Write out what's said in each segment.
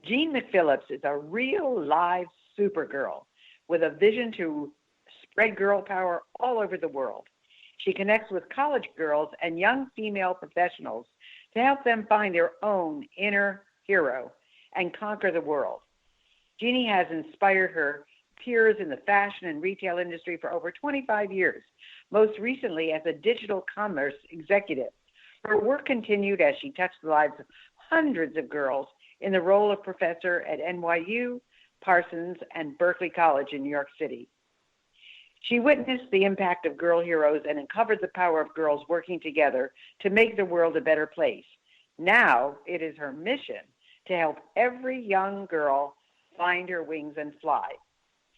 Jeanne McPhillips is a real live supergirl with a vision to spread girl power all over the world. She connects with college girls and young female professionals to help them find their own inner hero and conquer the world. Jeannie has inspired her peers in the fashion and retail industry for over 25 years, most recently as a digital commerce executive. Her work continued as she touched the lives of hundreds of girls in the role of professor at NYU, Parsons, and Berkeley College in New York City. She witnessed the impact of girl heroes and uncovered the power of girls working together to make the world a better place. Now it is her mission to help every young girl find her wings and fly.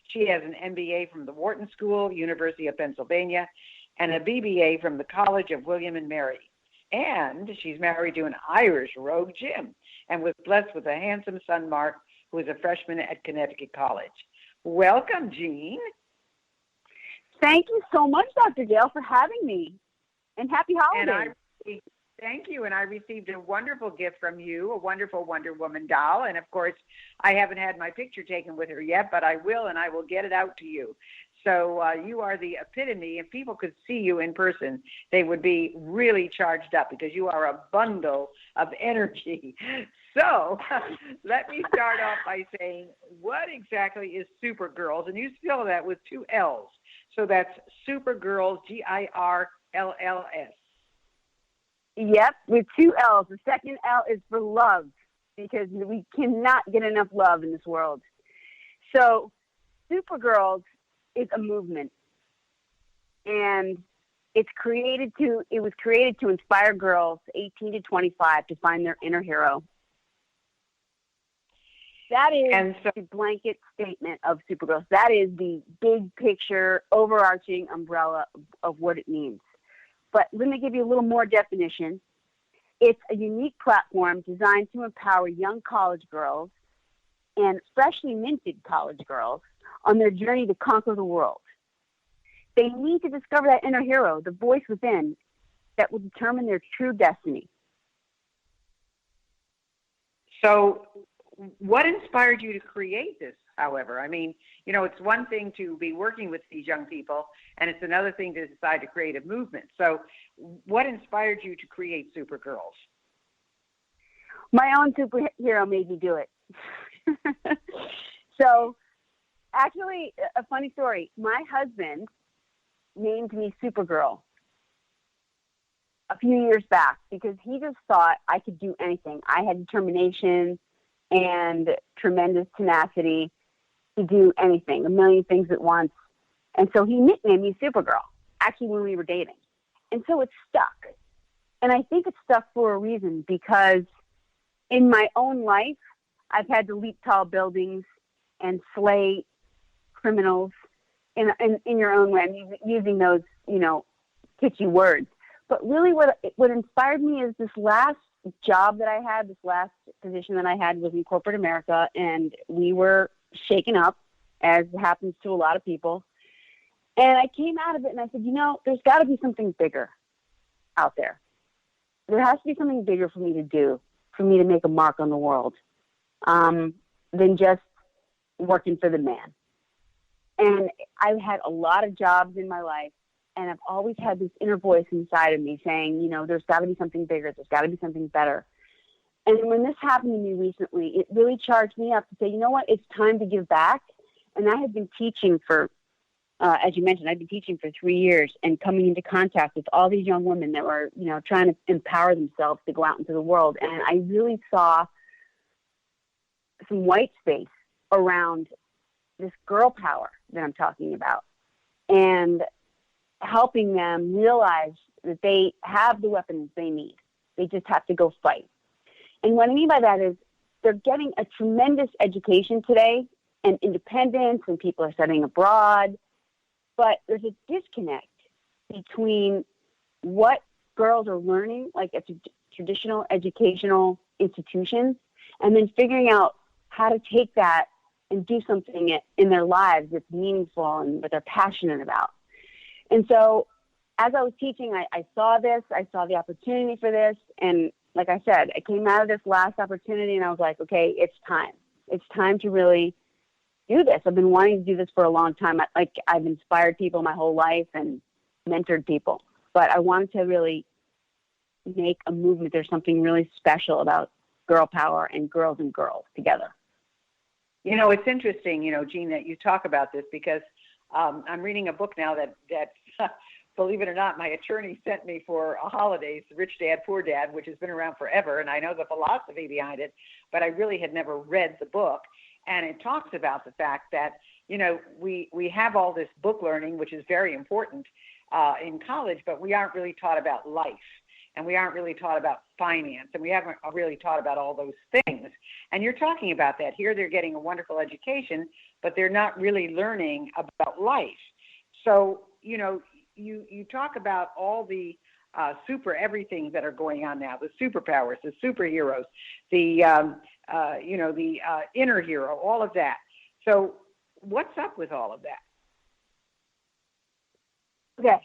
She has an MBA from the Wharton School, University of Pennsylvania, and a BBA from the College of William and Mary. And she's married to an Irish rogue, Jim, and was blessed with a handsome son, Mark, who is a freshman at Connecticut College. Welcome, Jeanne. Thank you so much, Dr. Gail, for having me. And happy holidays. Thank you. And I received a wonderful gift from you, a wonderful Wonder Woman doll. And, of course, I haven't had my picture taken with her yet, but I will, and I will get it out to you. So you are the epitome. If people could see you in person, they would be really charged up because you are a bundle of energy. So let me start off by saying, what exactly is Supergirls? And you spell that with two L's. So that's Supergirls, Girlls. Yep, with two L's. The second L is for love, because we cannot get enough love in this world. So Supergirls is a movement, and it was created to inspire girls 18 to 25 to find their inner hero. That is the blanket statement of Supergirls. That is the big picture, overarching umbrella of what it means. But let me give you a little more definition. It's a unique platform designed to empower young college girls and freshly minted college girls on their journey to conquer the world. They need to discover that inner hero, the voice within, that will determine their true destiny. So what inspired you to create this, however? I mean, you know, it's one thing to be working with these young people, and it's another thing to decide to create a movement. So what inspired you to create Supergirls? My own superhero made me do it. So, actually, a funny story. My husband named me Supergirl a few years back because he just thought I could do anything. I had determination and tremendous tenacity to do anything, a million things at once. And so he nicknamed me Supergirl, actually when we were dating. And so it stuck. And I think it stuck for a reason, because in my own life, I've had to leap tall buildings and slay criminals in your own way. I'm using those, kitschy words. But really what inspired me is this last job that I had, this last position that I had was in corporate America, and we were shaken up, as happens to a lot of people. And I came out of it and I said, there's got to be something bigger out there. There has to be something bigger for me to do, for me to make a mark on the world, than just working for the man. And I've had a lot of jobs in my life, and I've always had this inner voice inside of me saying, there's got to be something bigger. There's got to be something better. And when this happened to me recently, it really charged me up to say, you know what, it's time to give back. And I had been teaching for, as you mentioned, I've been teaching for 3 years and coming into contact with all these young women that were, trying to empower themselves to go out into the world. And I really saw some white space around this girl power that I'm talking about, and helping them realize that they have the weapons they need. They just have to go fight. And what I mean by that is they're getting a tremendous education today and independence, and people are studying abroad. But there's a disconnect between what girls are learning, like at traditional educational institutions, and then figuring out how to take that and do something in their lives that's meaningful and that they're passionate about. And so as I was teaching, I saw this, I saw the opportunity for this, and like I said, I came out of this last opportunity and I was like, okay, it's time. It's time to really do this. I've been wanting to do this for a long time. I've inspired people my whole life and mentored people, but I wanted to really make a movement. There's something really special about girl power and girls together. You know, it's interesting, Jean, that you talk about this because I'm reading a book now that believe it or not, my attorney sent me for a holidays, Rich Dad, Poor Dad, which has been around forever, and I know the philosophy behind it, but I really had never read the book. And it talks about the fact that, we have all this book learning, which is very important in college, but we aren't really taught about life. And we aren't really taught about finance, and we haven't really taught about all those things. And you're talking about that. Here they're getting a wonderful education, but they're not really learning about life. So, you talk about all the super everything that are going on now, the superpowers, the superheroes, the inner hero, all of that. So what's up with all of that? Okay,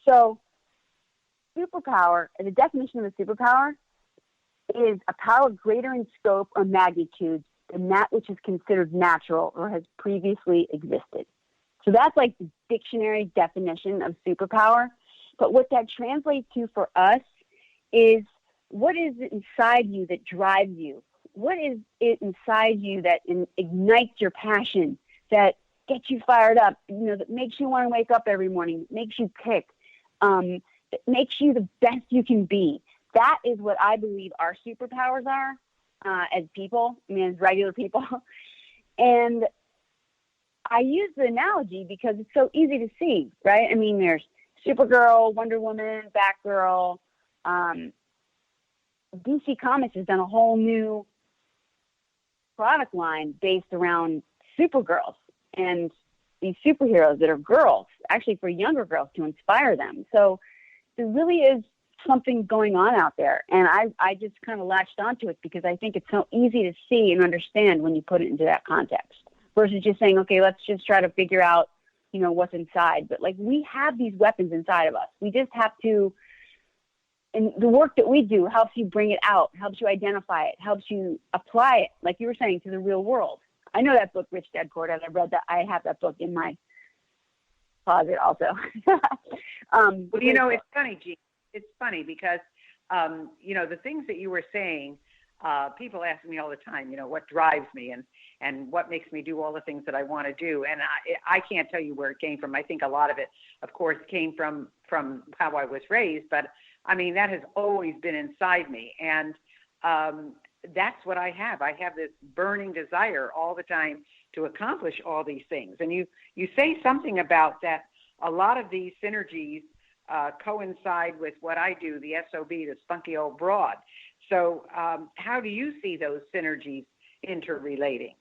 so superpower, the definition of a superpower is a power greater in scope or magnitude than that which is considered natural or has previously existed. So that's like the dictionary definition of superpower. But what that translates to for us is, what is it inside you that drives you? What is it inside you that ignites your passion, that gets you fired up, that makes you want to wake up every morning, makes you kick, that makes you the best you can be? That is what I believe our superpowers are as people, as regular people. And I use the analogy because it's so easy to see, right? There's Supergirl, Wonder Woman, Batgirl. DC Comics has done a whole new product line based around Supergirls and these superheroes that are girls, actually for younger girls to inspire them. So there really is something going on out there. And I just kind of latched onto it because I think it's so easy to see and understand when you put it into that context versus just saying, okay, let's just try to figure out, what's inside. But we have these weapons inside of us. We just have to, and the work that we do helps you bring it out, helps you identify it, helps you apply it, like you were saying, to the real world. I know that book, Rich Dad Poor Dad. I read that. I have that book in my closet also. Well, it's funny, Jean. It's funny because, the things that you were saying, people ask me all the time, what drives me and what makes me do all the things that I want to do. And I can't tell you where it came from. I think a lot of it, of course, came from how I was raised. But, that has always been inside me. And that's what I have. I have this burning desire all the time to accomplish all these things. And you say something about that a lot of these synergies coincide with what I do, the SOB, the spunky old broad. So how do you see those synergies interrelating?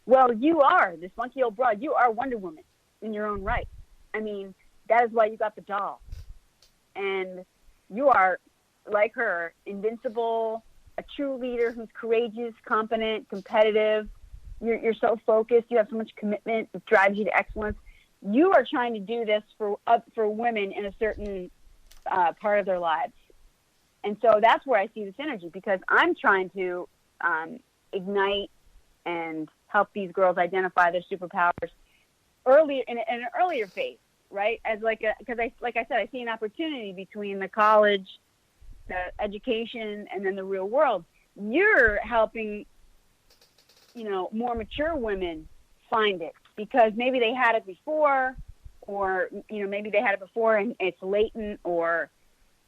Well, you are the spunky old broad. You are Wonder Woman in your own right. That is why you got the doll. And you are, like her, invincible, a true leader who's courageous, competent, competitive. You're so focused. You have so much commitment. It drives you to excellence. You are trying to do this for women in a certain part of their lives. And so that's where I see the synergy, because I'm trying to ignite and help these girls identify their superpowers early in an earlier phase, right? Because like I said, I see an opportunity between the college, the education, and then the real world. You're helping, more mature women find it because maybe they had it before, or maybe they had it before and it's latent, or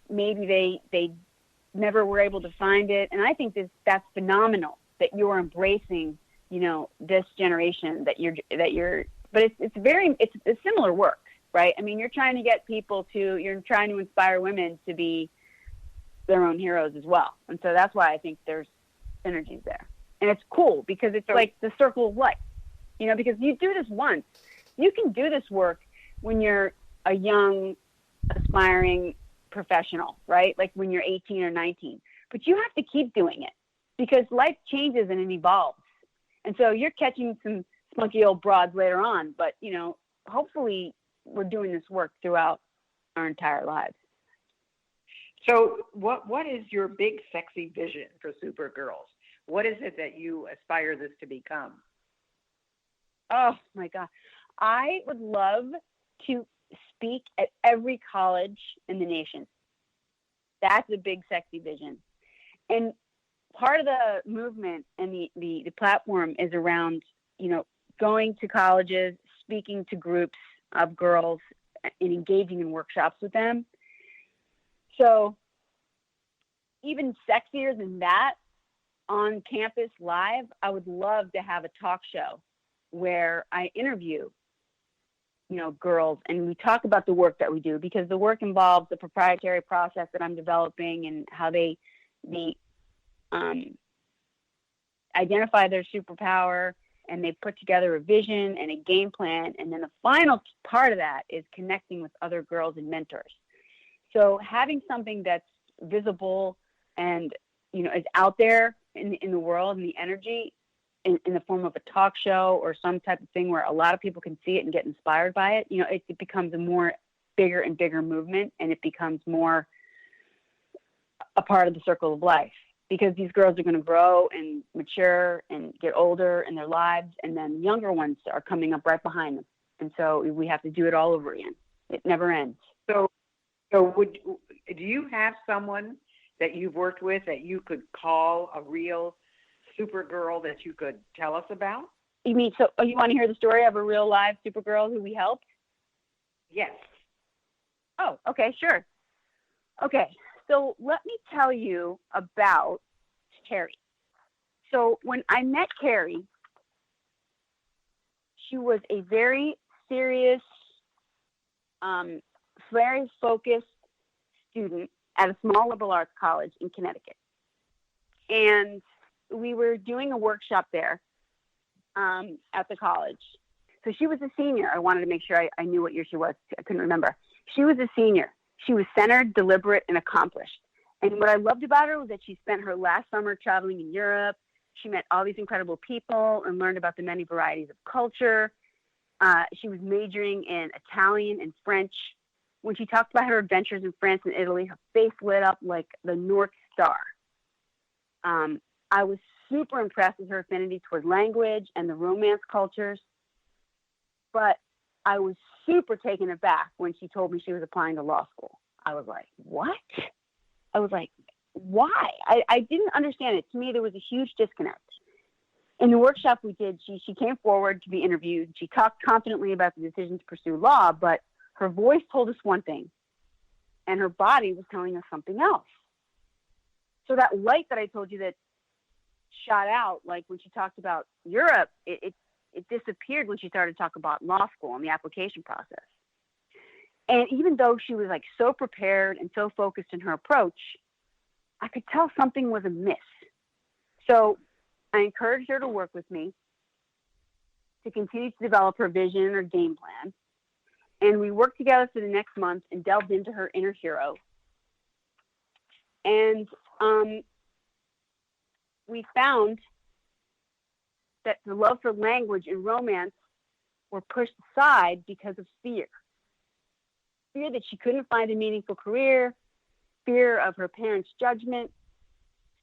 maybe they never were able to find it. And I think that's phenomenal that you're embracing, this generation that you're, but it's a similar work, right? You're trying to get people you're trying to inspire women to be their own heroes as well. And so that's why I think there's synergies there. And it's cool because it's like the circle of life, because you do this once. You can do this work when you're a young, aspiring professional, right? Like when you're 18 or 19. But you have to keep doing it because life changes and it evolves. And so you're catching some spunky old broads later on. But, hopefully we're doing this work throughout our entire lives. So what is your big sexy vision for Supergirls? What is it that you aspire this to become? Oh my God. I would love to speak at every college in the nation. That's a big sexy vision. And part of the movement and the platform is around, going to colleges, speaking to groups of girls and engaging in workshops with them. So even sexier than that, on campus live, I would love to have a talk show where I interview, girls, and we talk about the work that we do, because the work involves the proprietary process that I'm developing and how they identify their superpower, and they put together a vision and a game plan. And then the final part of that is connecting with other girls and mentors. So having something that's visible and, is out there in the world, and the energy in the form of a talk show or some type of thing where a lot of people can see it and get inspired by it, it becomes a more bigger and bigger movement, and it becomes more a part of the circle of life, because these girls are going to grow and mature and get older in their lives, and then younger ones are coming up right behind them. And so we have to do it all over again. It never ends. So do you have someone that you've worked with that you could call a real Supergirl that you could tell us about? You mean, so you want to hear the story of a real live Supergirl who we helped? Yes. Oh, okay, sure. Okay, so let me tell you about Carrie. So when I met Carrie, she was a very serious, very focused student at a small liberal arts college in Connecticut. And we were doing a workshop there at the college. So she was a senior. I wanted to make sure I knew what year she was. I couldn't remember. She was a senior. She was centered, deliberate, and accomplished. And what I loved about her was that she spent her last summer traveling in Europe. She met all these incredible people and learned about the many varieties of culture. She was majoring in Italian and French. When she talked about her adventures in France and Italy, her face lit up like the North Star. I was super impressed with her affinity toward language and the romance cultures. But I was super taken aback when she told me she was applying to law school. I was like, what? I was like, why? I didn't understand it. To me, there was a huge disconnect. In the workshop we did, she came forward to be interviewed. She talked confidently about the decision to pursue law, but her voice told us one thing, and her body was telling us something else. So that light that I told you that shot out, like when she talked about Europe, it disappeared when she started to talk about law school and the application process. And even though she was like so prepared and so focused in her approach, I could tell something was amiss. So I encouraged her to work with me to continue to develop her vision or game plan. And we worked together for the next month and delved into her inner hero. And we found that the love for language and romance were pushed aside because of fear. Fear that she couldn't find a meaningful career, fear of her parents' judgment,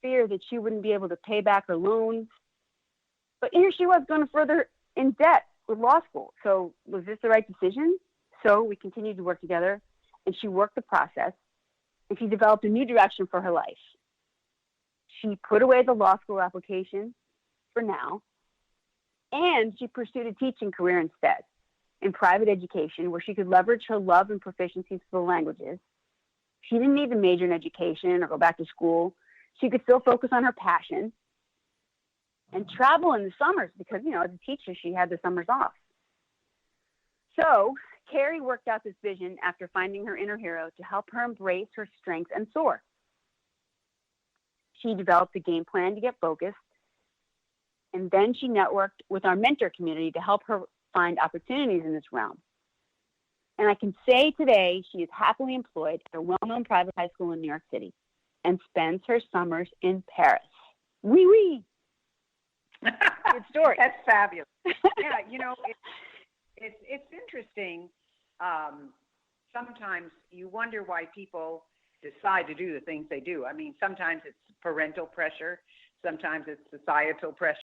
fear that she wouldn't be able to pay back her loans. But here she was going further in debt with law school. So was this the right decision? So we continued to work together, and she worked the process, and she developed a new direction for her life. She put away the law school application for now, and she pursued a teaching career instead in private education, where she could leverage her love and proficiencies for the languages. She didn't need to major in education or go back to school. She could still focus on her passion and travel in the summers because, as a teacher, she had the summers off. So Carrie worked out this vision after finding her inner hero to help her embrace her strengths and soar. She developed a game plan to get focused, and then she networked with our mentor community to help her find opportunities in this realm. And I can say today she is happily employed at a well-known private high school in New York City and spends her summers in Paris. Oui, oui. Good story. That's fabulous. Yeah, it's interesting. Sometimes you wonder why people decide to do the things they do. I mean, sometimes it's parental pressure, sometimes it's societal pressure.